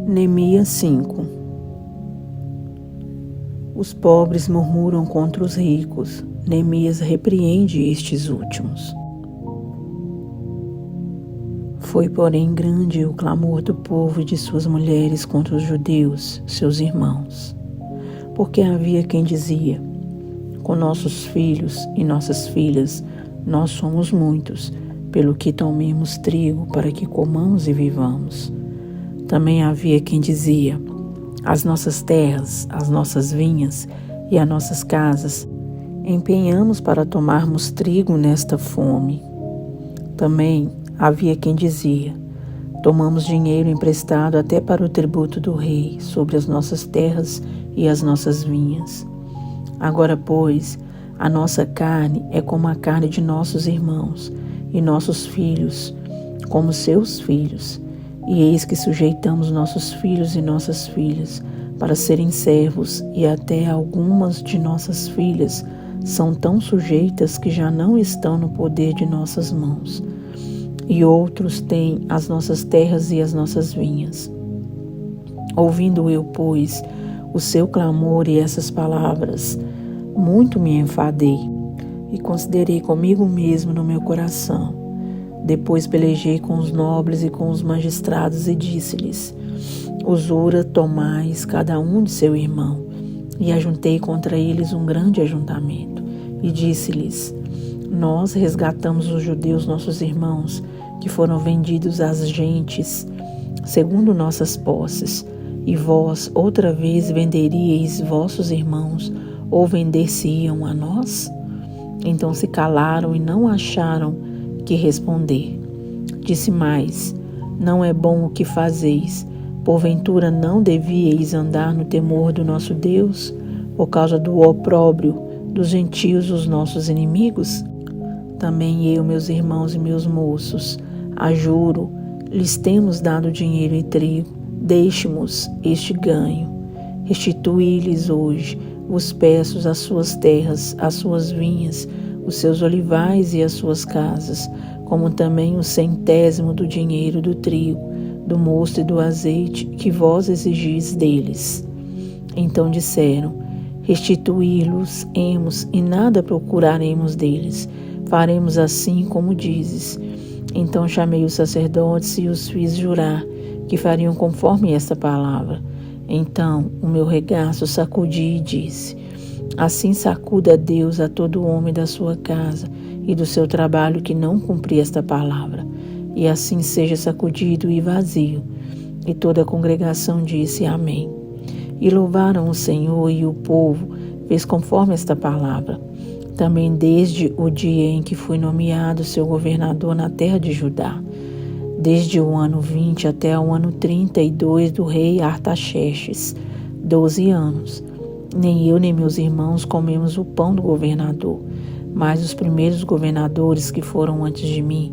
Neemias 5. Os pobres murmuram contra os ricos. Neemias repreende estes últimos. Foi, porém, grande o clamor do povo e de suas mulheres contra os judeus, seus irmãos. Porque havia quem dizia: com nossos filhos e nossas filhas nós somos muitos, pelo que tomemos trigo para que comamos e vivamos. Também havia quem dizia: as nossas terras, as nossas vinhas e as nossas casas empenhamos para tomarmos trigo nesta fome. Também havia quem dizia: tomamos dinheiro emprestado até para o tributo do rei sobre as nossas terras e as nossas vinhas. Agora, pois, a nossa carne é como a carne de nossos irmãos, e nossos filhos como seus filhos. E eis que sujeitamos nossos filhos e nossas filhas para serem servos, e até algumas de nossas filhas são tão sujeitas que já não estão no poder de nossas mãos. E outros têm as nossas terras e as nossas vinhas. Ouvindo eu, pois, o seu clamor e essas palavras, muito me enfadei e considerei comigo mesmo no meu coração. Depois pelejei com os nobres e com os magistrados e disse-lhes: usura tomais cada um de seu irmão. E ajuntei contra eles um grande ajuntamento. E disse-lhes: nós resgatamos os judeus, nossos irmãos, que foram vendidos às gentes, segundo nossas posses. E vós, outra vez, venderíeis vossos irmãos, ou vender-se-iam a nós? Então se calaram e não acharam que responder. Disse mais: não é bom o que fazeis. Porventura não devíeis andar no temor do nosso Deus, por causa do opróbrio dos gentios, os nossos inimigos? Também eu, meus irmãos e meus moços, ajuro, lhes temos dado dinheiro e trigo. Deixe-mos este ganho. Restituí-lhes hoje, vos peço, as suas terras, as suas vinhas, os seus olivais e as suas casas, como também o 100º do dinheiro do trigo, do mosto e do azeite que vós exigis deles. Então disseram: restituí-los-emos e nada procuraremos deles. Faremos assim como dizes. Então chamei os sacerdotes e os fiz jurar que fariam conforme esta palavra. Então o meu regaço sacudi e disse: assim sacuda Deus a todo homem da sua casa e do seu trabalho que não cumprir esta palavra, e assim seja sacudido e vazio. E toda a congregação disse: amém. E louvaram o Senhor, e o povo fez conforme esta palavra. Também desde o dia em que fui nomeado seu governador na terra de Judá, desde o ano 20 até o ano 32 do rei Artaxerxes, 12 anos. Nem eu nem meus irmãos comemos o pão do governador, mas os primeiros governadores que foram antes de mim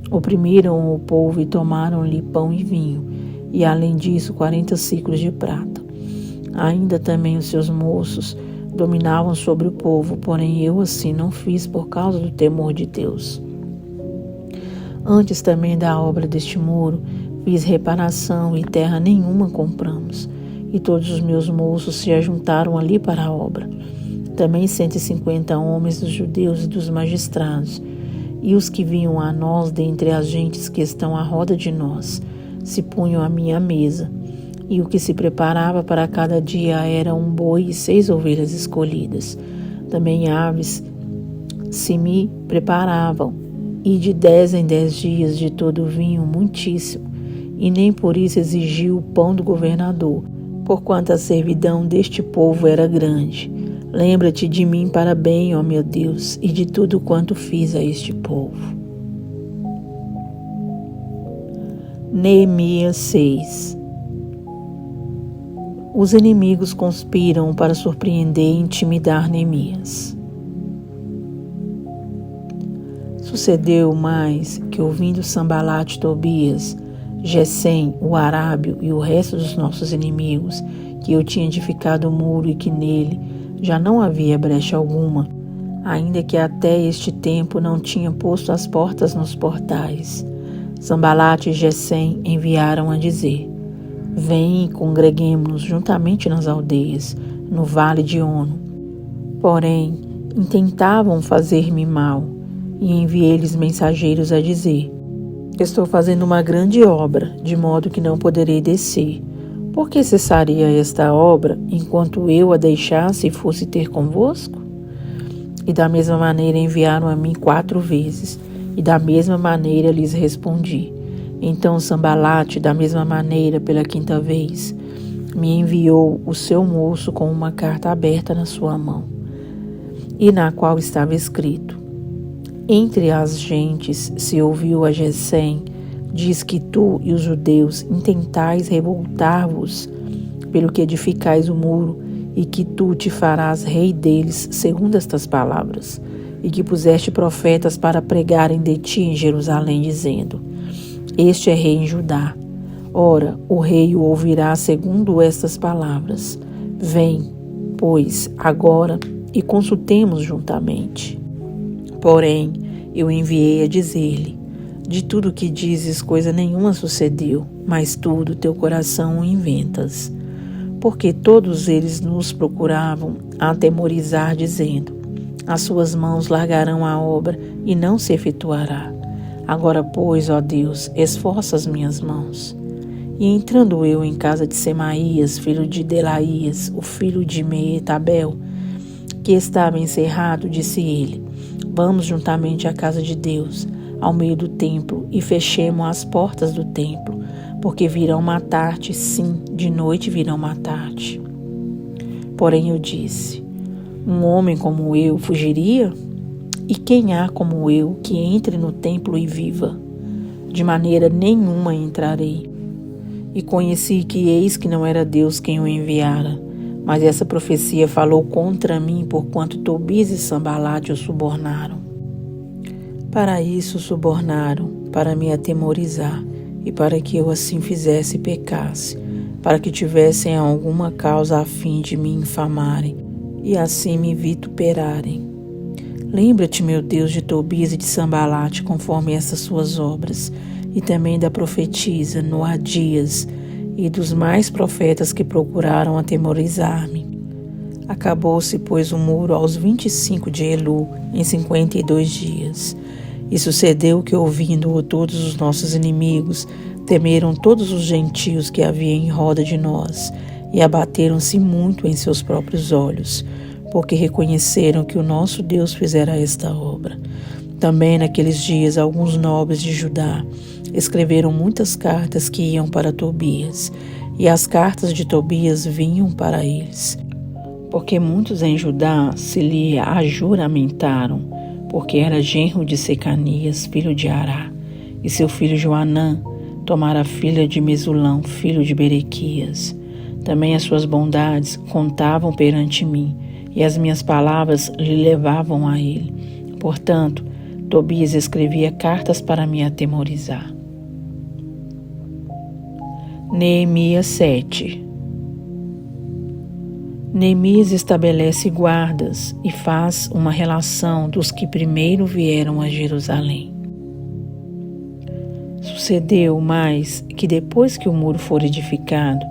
oprimiram o povo e tomaram-lhe pão e vinho, e além disso 40 siclos de prata. Ainda também os seus moços dominavam sobre o povo, porém eu assim não fiz por causa do temor de Deus. Antes também da obra deste muro, fiz reparação e terra nenhuma compramos, e todos os meus moços se ajuntaram ali para a obra. Também 150 homens dos judeus e dos magistrados, e os que vinham a nós dentre as gentes que estão à roda de nós, se punham à minha mesa, e o que se preparava para cada dia era um boi e 6 ovelhas escolhidas. Também aves se me preparavam, e de 10 em 10 dias de todo vinho muitíssimo, e nem por isso exigiu o pão do governador, porquanto a servidão deste povo era grande. Lembra-te de mim para bem, ó meu Deus, e de tudo quanto fiz a este povo. Neemias 6. Os inimigos conspiram para surpreender e intimidar Neemias. Sucedeu mais que, ouvindo Sambalate e Tobias, Gesem, o arábio e o resto dos nossos inimigos, que eu tinha edificado o muro e que nele já não havia brecha alguma, ainda que até este tempo não tinha posto as portas nos portais, Sambalate e Gesem enviaram a dizer: Vem e congreguemo-nos juntamente nas aldeias, no vale de Ono. Porém, intentavam fazer-me mal, e enviei-lhes mensageiros a dizer: estou fazendo uma grande obra, de modo que não poderei descer. Por que cessaria esta obra, enquanto eu a deixasse e fosse ter convosco? E da mesma maneira enviaram a mim 4 vezes, e da mesma maneira lhes respondi. Então Sambalate, da mesma maneira, pela 5ª vez, me enviou o seu moço com uma carta aberta na sua mão, e na qual estava escrito: entre as gentes se ouviu a Gesem, diz que tu e os judeus intentais revoltar-vos pelo que edificais o muro, e que tu te farás rei deles, segundo estas palavras, e que puseste profetas para pregarem de ti em Jerusalém, dizendo: este é rei em Judá. Ora, o rei o ouvirá segundo estas palavras. Vem, pois, agora e consultemos juntamente. Porém, eu enviei a dizer-lhe: de tudo que dizes coisa nenhuma sucedeu, mas tudo teu coração o inventas. Porque todos eles nos procuravam atemorizar, dizendo: as suas mãos largarão a obra e não se efetuará. Agora, pois, ó Deus, esforça as minhas mãos. E entrando eu em casa de Semaías, filho de Delaías, o filho de Meetabel, que estava encerrado, disse ele: vamos juntamente à casa de Deus, ao meio do templo, e fechemos as portas do templo, porque virão matar-te, sim, de noite virão matar-te. Porém eu disse: um homem como eu fugiria? E quem há como eu que entre no templo e viva? De maneira nenhuma entrarei. E conheci que eis que não era Deus quem o enviara, mas essa profecia falou contra mim, porquanto Tobias e Sambalate o subornaram. Para isso subornaram, para me atemorizar, e para que eu assim fizesse e pecasse, para que tivessem alguma causa a fim de me infamarem, e assim me vituperarem. Lembra-te, meu Deus, de Tobias e de Sambalate, conforme essas suas obras, e também da profetisa Noadias e dos mais profetas que procuraram atemorizar-me. Acabou-se, pois, o muro aos 25 de Elu, em 52 dias. E sucedeu que, ouvindo-o todos os nossos inimigos, temeram todos os gentios que havia em roda de nós, e abateram-se muito em seus próprios olhos, porque reconheceram que o nosso Deus fizera esta obra. Também naqueles dias alguns nobres de Judá escreveram muitas cartas que iam para Tobias, e as cartas de Tobias vinham para eles. Porque muitos em Judá se lhe ajuramentaram, porque era genro de Secanias, filho de Ará, e seu filho Joanã tomara a filha de Mesulão, filho de Berequias. Também as suas bondades contavam perante mim, e as minhas palavras lhe levavam a ele. Portanto, Tobias escrevia cartas para me atemorizar. Neemias 7. Neemias estabelece guardas e faz uma relação dos que primeiro vieram a Jerusalém. Sucedeu mais que depois que o muro for edificado,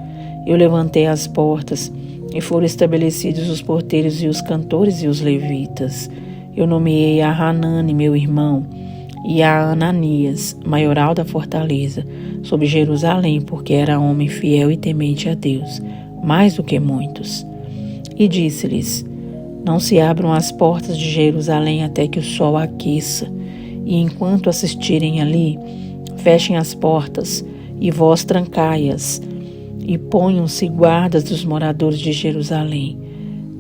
eu levantei as portas e foram estabelecidos os porteiros e os cantores e os levitas. Eu nomeei a Hanani, meu irmão, e a Ananias, maioral da fortaleza, sobre Jerusalém, porque era homem fiel e temente a Deus, mais do que muitos. E disse-lhes: não se abram as portas de Jerusalém até que o sol aqueça, e enquanto assistirem ali, fechem as portas, e vós trancai-as, e ponham-se guardas dos moradores de Jerusalém,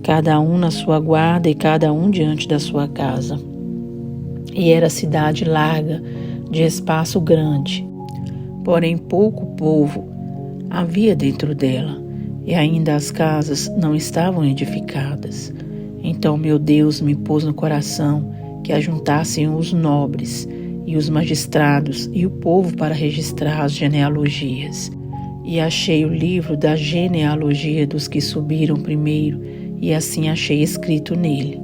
cada um na sua guarda e cada um diante da sua casa. E era cidade larga, de espaço grande, porém pouco povo havia dentro dela, e ainda as casas não estavam edificadas. Então meu Deus me pôs no coração que ajuntassem os nobres e os magistrados e o povo para registrar as genealogias. E achei o livro da genealogia dos que subiram primeiro, e assim achei escrito nele: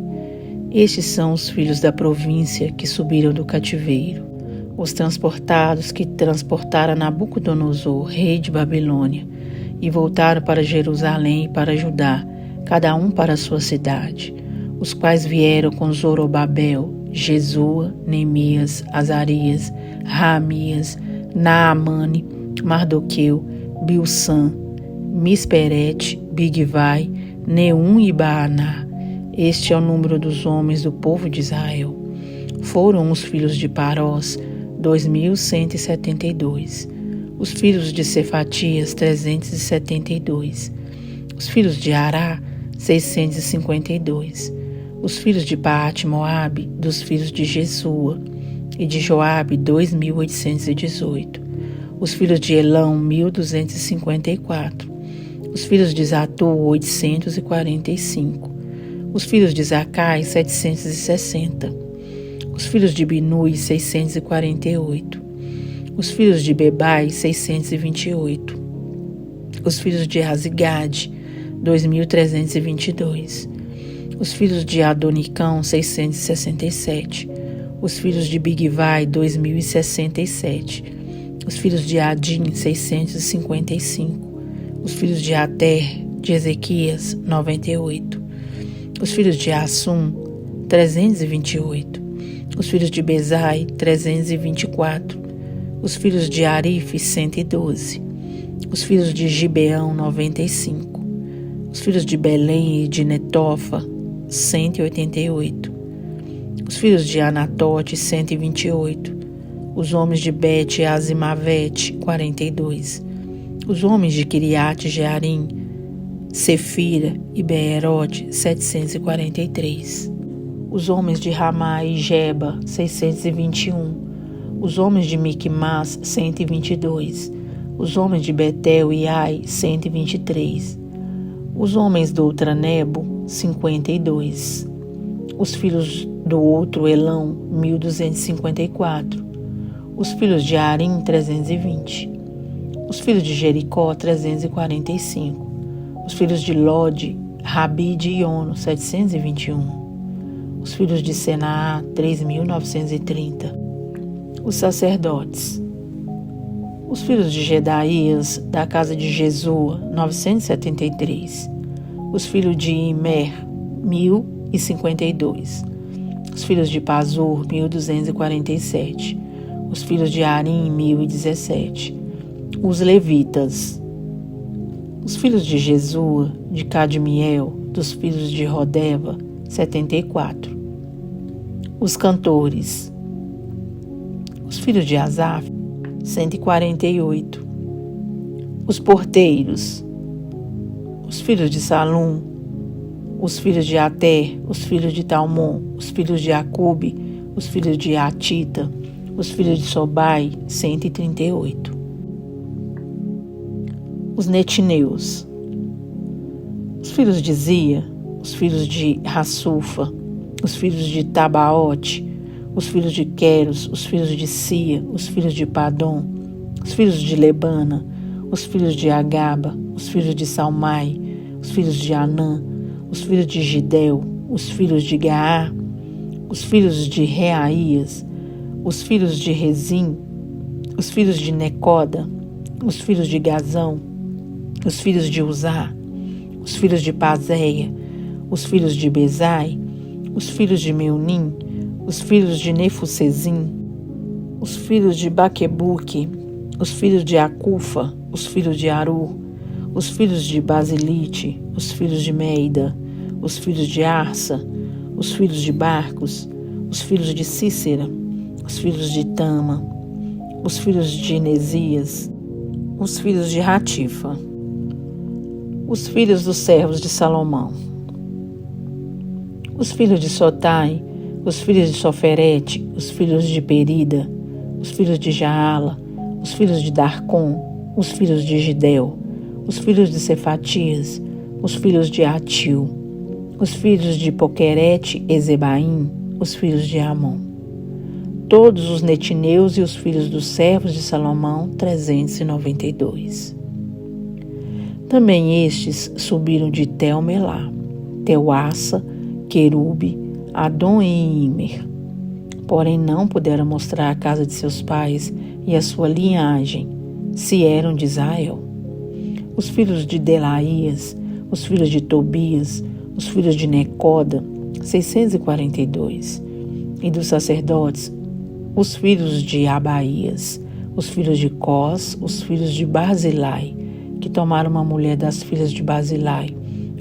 estes são os filhos da província que subiram do cativeiro, os transportados que transportaram Nabucodonosor, rei de Babilônia, e voltaram para Jerusalém e para Judá, cada um para a sua cidade, os quais vieram com Zorobabel, Jesua, Neemias, Azarias, Raamias, Naamane, Mardoqueu, Bilsã, Misperete, Bigvai, Neum e Baaná. Este é o número dos homens do povo de Israel. Foram os filhos de Parós, 2.172. Os filhos de Cefatias, 372. Os filhos de Ará, 652. Os filhos de Paate-Moabe, dos filhos de Jesua, e de Joabe, 2.818. Os filhos de Elão, 1.254. Os filhos de Zatu, 845. Os filhos de Zacai, 760. Os filhos de Binui, 648. Os filhos de Bebai, 628. Os filhos de Azigade, 2.322. Os filhos de Adonicão, 667. Os filhos de Bigvai, 2.067. Os filhos de Adim, 655. Os filhos de Ater, de Ezequias, 98. Os filhos de Assum, 328. Os filhos de Bezai, 324. Os filhos de Arife, 112. Os filhos de Gibeão, 95. Os filhos de Belém e de Netofa, 188. Os filhos de Anatote, 128. Os homens de Bet-Azimavete, 42. Os homens de Kiriate Jearim, Sefira e Beerote, 743. Os homens de Ramá e Geba, 621. Os homens de Miquimás, 122. Os homens de Betel e Ai, 123. Os homens do Ultranebo, 52. Os filhos do outro Elão, 1.254. Os filhos de Arim, 320. Os filhos de Jericó, 345. Os filhos de Lode, Rabi de Iono, 721. Os filhos de Senaá, 3.930. Os sacerdotes. Os filhos de Gedaías, da casa de Jesua, 973. Os filhos de Imer, 1.052. Os filhos de Pazur, 1.247. Os filhos de Arim, 1.017. Os levitas. Os filhos de Jesua, de Cadmiel, dos filhos de Rodeva, 74. Os cantores. Os filhos de Asaf, 148. Os porteiros. Os filhos de Salum. Os filhos de Ater, os filhos de Talmon, os filhos de Acube, os filhos de Atita, os filhos de Sobai, 138. Os netineus. Os filhos de Zia, os filhos de Rassufa, os filhos de Tabaote, os filhos de Queros, os filhos de Sia, os filhos de Padom, os filhos de Lebana, os filhos de Agaba, os filhos de Salmai, os filhos de Anã, os filhos de Gidel, os filhos de Gaá, os filhos de Reaías, os filhos de Rezim, os filhos de Necoda, os filhos de Gazão, os filhos de Uzá, os filhos de Pazéia, os filhos de Bezai, os filhos de Meunim, os filhos de Nefusezim, os filhos de Baquebuque, os filhos de Acufa, os filhos de Aru, os filhos de Basilite, os filhos de Meida, os filhos de Arsa, os filhos de Barcos, os filhos de Cícera, os filhos de Tama, os filhos de Inesias, os filhos de Ratifa, os filhos dos servos de Salomão, os filhos de Sotai, os filhos de Soferete, os filhos de Perida, os filhos de Jaala, os filhos de Darcom, os filhos de Gidel, os filhos de Cefatias, os filhos de Atil, os filhos de Poquerete e Zebaim, os filhos de Amon. Todos os netineus e os filhos dos servos de Salomão, 392. Também estes subiram de Tel-Melá, Teuassa, Querube, Adom e Imer. Porém não puderam mostrar a casa de seus pais e a sua linhagem, se eram de Israel. os filhos de Delaías, os filhos de Tobias, os filhos de Necoda, 642. E dos sacerdotes, os filhos de Abaías, os filhos de Cós, os filhos de Barzilai, que tomaram uma mulher das filhas de Barzilai,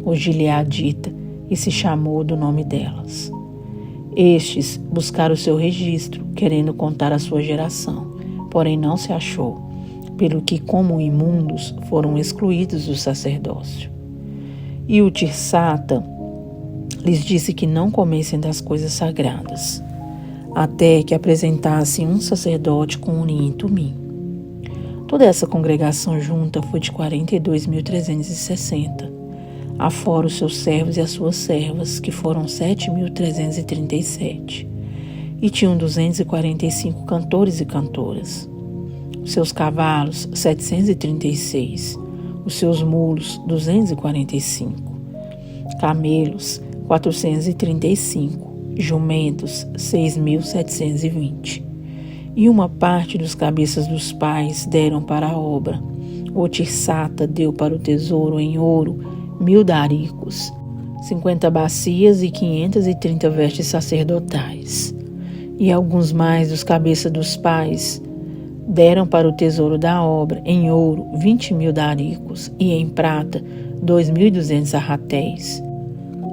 o Gileadita, e se chamou do nome delas. Estes buscaram o seu registro, querendo contar a sua geração, porém não se achou, pelo que, como imundos, foram excluídos do sacerdócio. E o Tirsata lhes disse que não comessem das coisas sagradas, até que apresentassem um sacerdote com Urim e Tumim. Toda essa congregação junta foi de 42.360, afora os seus servos e as suas servas, que foram 7.337, e tinham 245 cantores e cantoras. Os seus cavalos, 736, os seus mulos, 245, camelos, 435, jumentos, 6.720. E uma parte dos cabeças dos pais deram para a obra. O Tirsata deu para o tesouro em ouro 1.000 daricos, 50 bacias e 530 vestes sacerdotais. E alguns mais dos cabeças dos pais deram para o tesouro da obra em ouro 20.000 daricos e em prata 2.200 arratéis.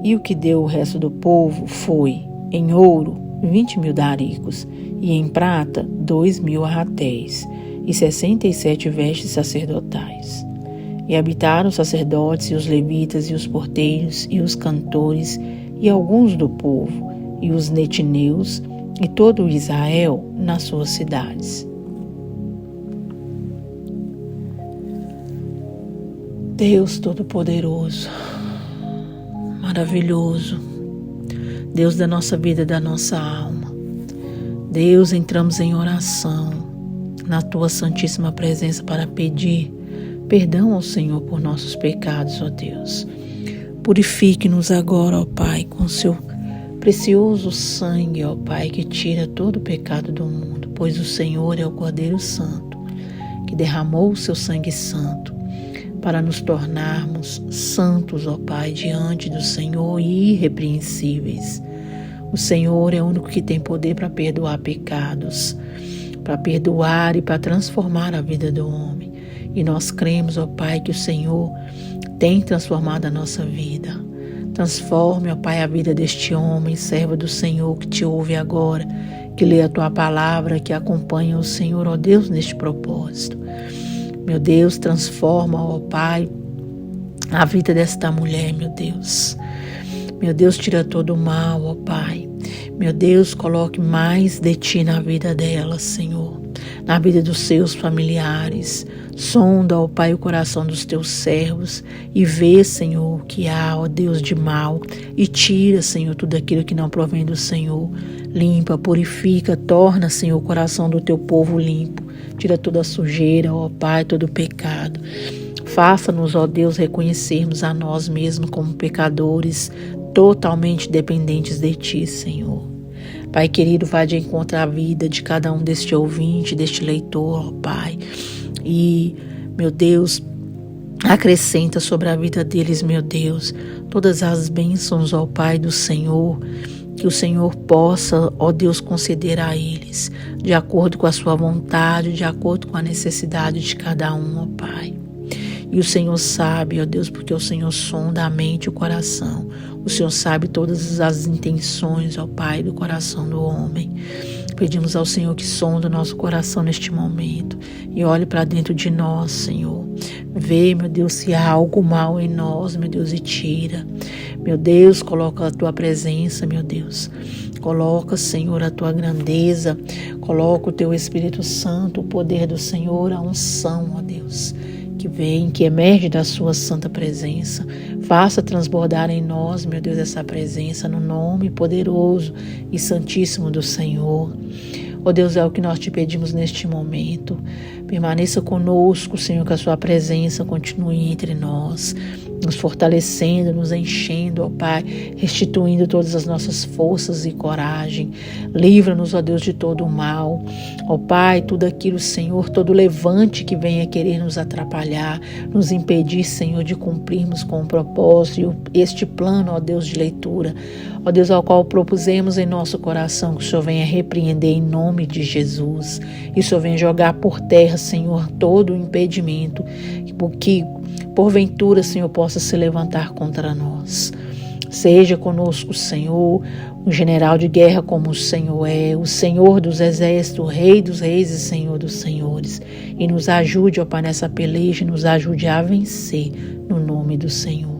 E o que deu o resto do povo foi, em ouro, 20.000 daricos, e em prata, 2.000 arratéis, e 67 vestes sacerdotais. E habitaram os sacerdotes, e os levitas, e os porteiros, e os cantores, e alguns do povo, e os netineus, e todo o Israel nas suas cidades. Deus Todo-Poderoso, maravilhoso, Deus da nossa vida e da nossa alma. Deus, entramos em oração na Tua Santíssima Presença para pedir perdão ao Senhor por nossos pecados, ó Deus. Purifique-nos agora, ó Pai, com Seu precioso sangue, ó Pai, que tira todo o pecado do mundo, pois o Senhor é o Cordeiro Santo, que derramou o Seu sangue santo para nos tornarmos santos, ó Pai, diante do Senhor e irrepreensíveis. O Senhor é o único que tem poder para perdoar pecados, para perdoar e para transformar a vida do homem. E nós cremos, ó Pai, que o Senhor tem transformado a nossa vida. Transforme, ó Pai, a vida deste homem, servo do Senhor, que te ouve agora, que lê a Tua palavra, que acompanha o Senhor, ó Deus, neste propósito. Meu Deus, transforma, ó Pai, a vida desta mulher, meu Deus. Meu Deus, tira todo o mal, ó Pai. Meu Deus, coloque mais de Ti na vida dela, Senhor. Na vida dos seus familiares. Sonda, ó Pai, o coração dos Teus servos e vê, Senhor, o que há, ó Deus, de mal. E tira, Senhor, tudo aquilo que não provém do Senhor. Limpa, purifica, torna, Senhor, o coração do Teu povo limpo. Tira toda a sujeira, ó Pai, todo o pecado. Faça-nos, ó Deus, reconhecermos a nós mesmos como pecadores, totalmente dependentes de Ti, Senhor. Pai querido, vá de encontro à vida de cada um deste ouvinte, deste leitor, ó Pai. E, meu Deus, acrescenta sobre a vida deles, meu Deus, todas as bênçãos, ó Pai, do Senhor, que o Senhor possa, ó Deus, conceder a eles, de acordo com a sua vontade, de acordo com a necessidade de cada um, ó Pai. E o Senhor sabe, ó Deus, porque o Senhor sonda a mente e o coração. O Senhor sabe todas as intenções, ó Pai, do coração do homem. Pedimos ao Senhor que sonda o nosso coração neste momento e olhe para dentro de nós, Senhor. Vê, meu Deus, se há algo mal em nós, meu Deus, e tira. Meu Deus, coloca a Tua presença, meu Deus. Coloca, Senhor, a Tua grandeza. Coloca o Teu Espírito Santo, o poder do Senhor, a unção, ó Deus, que vem, que emerge da Sua santa presença. Faça transbordar em nós, meu Deus, essa presença no nome poderoso e santíssimo do Senhor. Ó Deus, é o que nós Te pedimos neste momento. Permaneça conosco, Senhor, que a Sua presença continue entre nós. nos fortalecendo, nos enchendo, ó Pai, restituindo todas as nossas forças e coragem. Livra-nos, ó Deus, de todo o mal. Ó Pai, tudo aquilo, Senhor, todo levante que venha querer nos atrapalhar, nos impedir, Senhor, de cumprirmos com o propósito, este plano, ó Deus, de leitura, ó Deus, ao qual propusemos em nosso coração, que o Senhor venha repreender em nome de Jesus. E o Senhor venha jogar por terra, Senhor, todo o impedimento, que porventura, Senhor, possa se levantar contra nós. Seja conosco, Senhor, um general de guerra como o Senhor é, o Senhor dos exércitos, o Rei dos reis e Senhor dos senhores. E nos ajude, ó Pai, nessa peleja, nos ajude a vencer no nome do Senhor.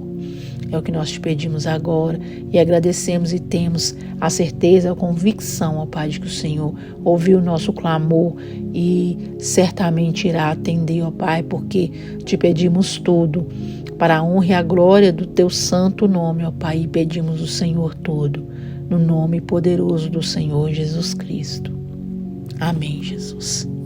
É o que nós te pedimos agora e agradecemos e temos a certeza, a convicção, ó Pai, de que o Senhor ouviu o nosso clamor e certamente irá atender, ó Pai, porque te pedimos tudo para a honra e a glória do teu santo nome, ó Pai, e pedimos o Senhor tudo, no nome poderoso do Senhor Jesus Cristo. Amém, Jesus.